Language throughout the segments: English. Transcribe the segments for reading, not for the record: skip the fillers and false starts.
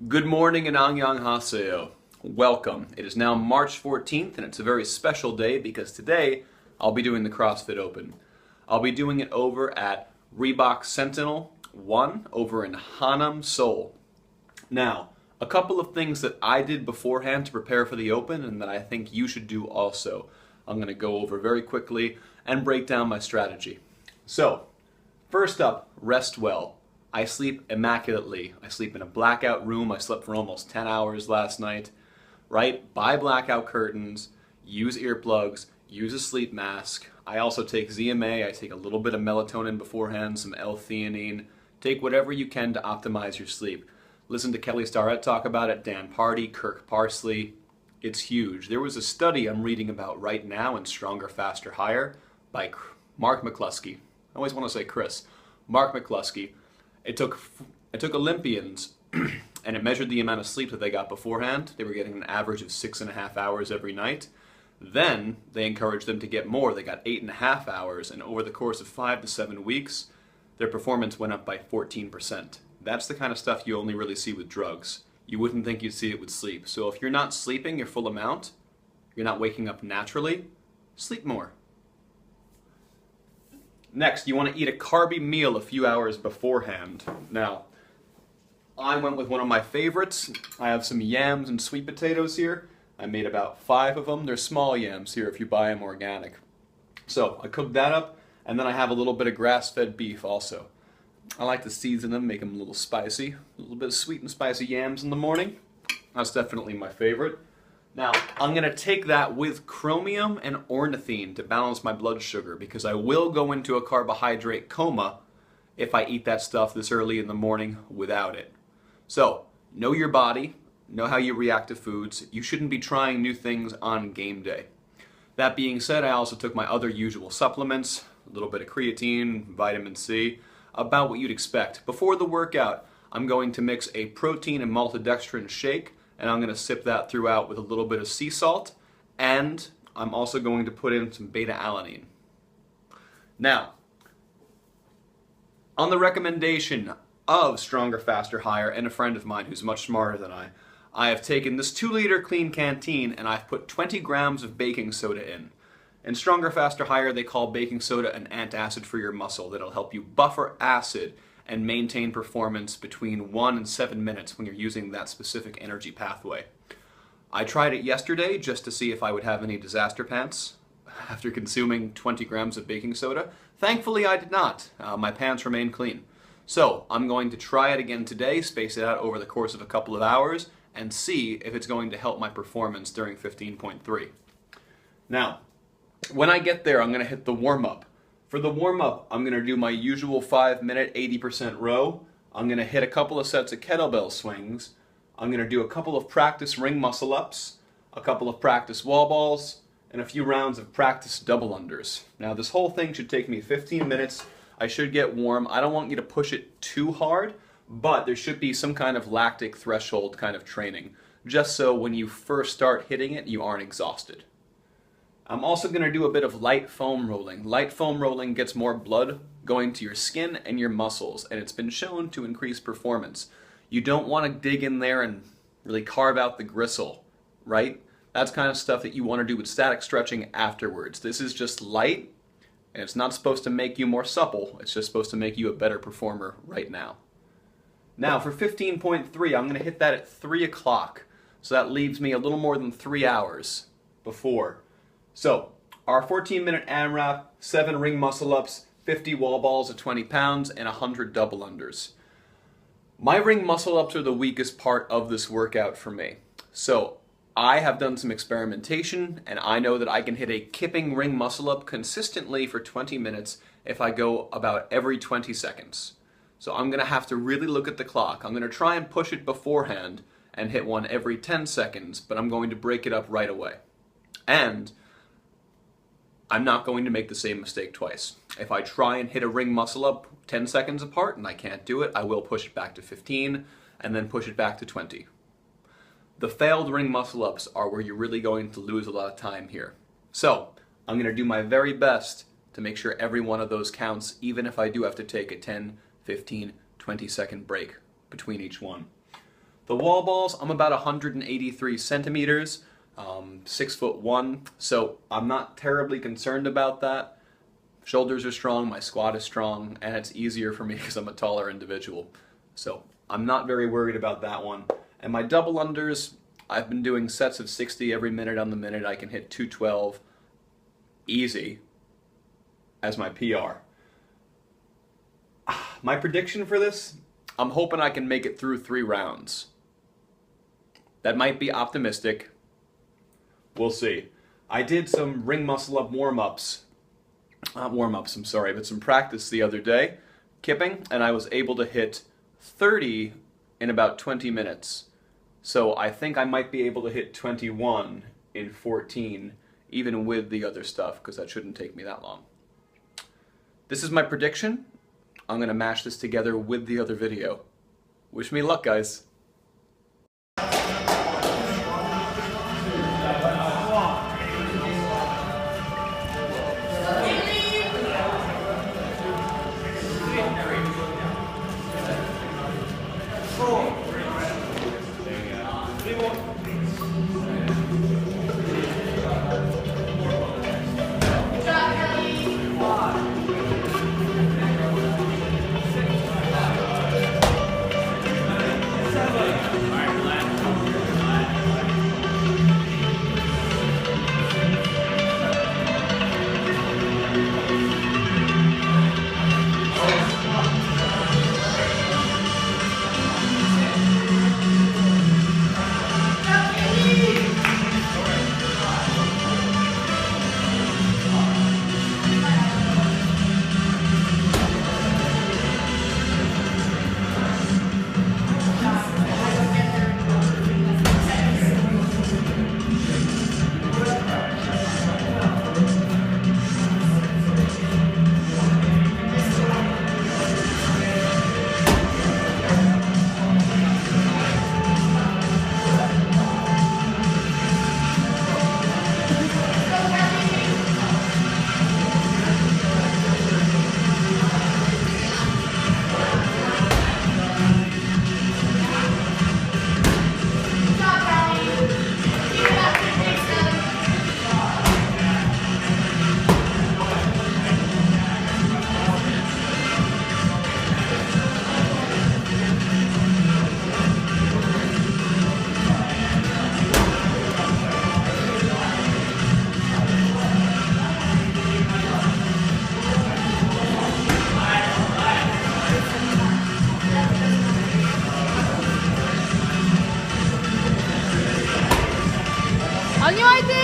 Good morning and annyeonghaseyo. Welcome. It is now March 14th and it's a very special day because today I'll be doing the CrossFit Open. I'll be doing it over at Reebok Sentinel 1 over in Hannam, Seoul. Now, a couple of things that I did beforehand to prepare for the Open and that I think you should do also. I'm going to go over very quickly and break down my strategy. So, first up, rest well. I sleep immaculately. I sleep in a blackout room. I slept for almost 10 hours last night. Right? Buy blackout curtains, use earplugs, use a sleep mask. I also take ZMA. I take a little bit of melatonin beforehand, some L-theanine. Take whatever you can to optimize your sleep. Listen to Kelly Starrett talk about it, Dan Party, Kirk Parsley. It's huge. There was a study I'm reading about right now in Stronger, Faster, Higher by Mark McCluskey. I always want to say Chris. Mark McCluskey. It took Olympians and it measured the amount of sleep that they got beforehand. They were getting an average of 6.5 hours every night. Then they encouraged them to get more. They got 8.5 hours, and over the course of 5 to 7 weeks, their performance went up by 14%. That's the kind of stuff you only really see with drugs. You wouldn't think you'd see it with sleep. So if you're not sleeping your full amount, you're not waking up naturally, sleep more. Next, you want to eat a carby meal a few hours beforehand. Now, I went with one of my favorites. I have some yams and sweet potatoes here. I made about 5 of them. They're small yams here if you buy them organic. So I cooked that up, and then I have a little bit of grass-fed beef also. I like to season them, make them a little spicy. A little bit of sweet and spicy yams in the morning. That's definitely my favorite. Now, I'm going to take that with chromium and ornithine to balance my blood sugar because I will go into a carbohydrate coma if I eat that stuff this early in the morning without it. So, know your body, know how you react to foods. You shouldn't be trying new things on game day. That being said, I also took my other usual supplements, a little bit of creatine, vitamin C, about what you'd expect. Before the workout, I'm going to mix a protein and maltodextrin shake, and I'm going to sip that throughout with a little bit of sea salt, and I'm also going to put in some beta-alanine. Now, on the recommendation of Stronger, Faster, Higher and a friend of mine who's much smarter than I have taken this 2-liter clean canteen and I've put 20 grams of baking soda in. In Stronger, Faster, Higher, they call baking soda an antacid for your muscle that'll help you buffer acid and maintain performance between 1 and 7 minutes when you're using that specific energy pathway. I tried it yesterday just to see if I would have any disaster pants after consuming 20 grams of baking soda. Thankfully, I did not. My pants remain clean. So, I'm going to try it again today, space it out over the course of a couple of hours, and see if it's going to help my performance during 15.3. Now, when I get there, I'm going to hit the warm-up. For the warm-up, I'm going to do my usual 5-minute 80% row. I'm going to hit a couple of sets of kettlebell swings. I'm going to do a couple of practice ring muscle-ups, a couple of practice wall balls, and a few rounds of practice double unders. Now, this whole thing should take me 15 minutes. I should get warm. I don't want you to push it too hard, but there should be some kind of lactic threshold kind of training, just so when you first start hitting it, you aren't exhausted. I'm also going to do a bit of light foam rolling. Light foam rolling gets more blood going to your skin and your muscles, and it's been shown to increase performance. You don't want to dig in there and really carve out the gristle, right? That's kind of stuff that you want to do with static stretching afterwards. This is just light, and it's not supposed to make you more supple. It's just supposed to make you a better performer right now. Now, for 15.3, I'm going to hit that at 3 o'clock. So that leaves me a little more than 3 hours before. So, our 14-minute AMRAP, 7 ring muscle-ups, 50 wall balls at 20 pounds, and 100 double unders. My ring muscle-ups are the weakest part of this workout for me. So, I have done some experimentation, and I know that I can hit a kipping ring muscle-up consistently for 20 minutes if I go about every 20 seconds. So I'm going to have to really look at the clock. I'm going to try and push it beforehand and hit one every 10 seconds, but I'm going to break it up right away. And I'm not going to make the same mistake twice. If I try and hit a ring muscle up 10 seconds apart and I can't do it, I will push it back to 15 and then push it back to 20. The failed ring muscle ups are where you're really going to lose a lot of time here. So I'm going to do my very best to make sure every one of those counts, even if I do have to take a 10, 15, 20 second break between each one. The wall balls, I'm about 183 centimeters, 6'1", so I'm not terribly concerned about that. Shoulders are strong, my squat is strong, and it's easier for me because I'm a taller individual. So I'm not very worried about that one. And my double unders, I've been doing sets of 60 every minute on the minute. I can hit 212 easy as my PR. My prediction for this, I'm hoping I can make it through 3 rounds. That might be optimistic. We'll see. I did some ring muscle up warm-ups. Not warm-ups, I'm sorry, but some practice the other day, kipping, and I was able to hit 30 in about 20 minutes. So I think I might be able to hit 21 in 14, even with the other stuff, because that shouldn't take me that long. This is my prediction. I'm going to mash this together with the other video. Wish me luck, guys. 언니 화이팅!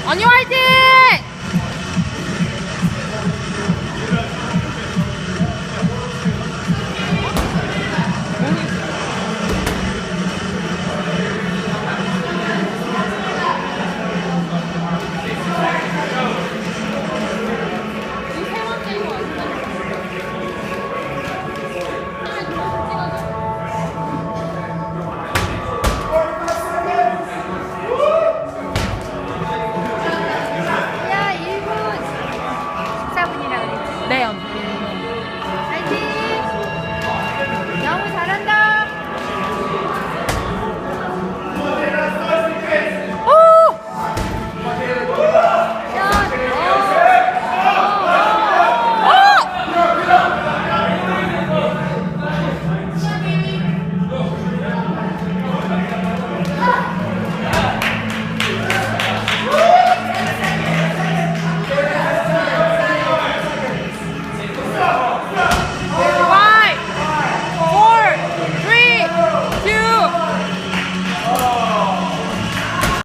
On your right, dude!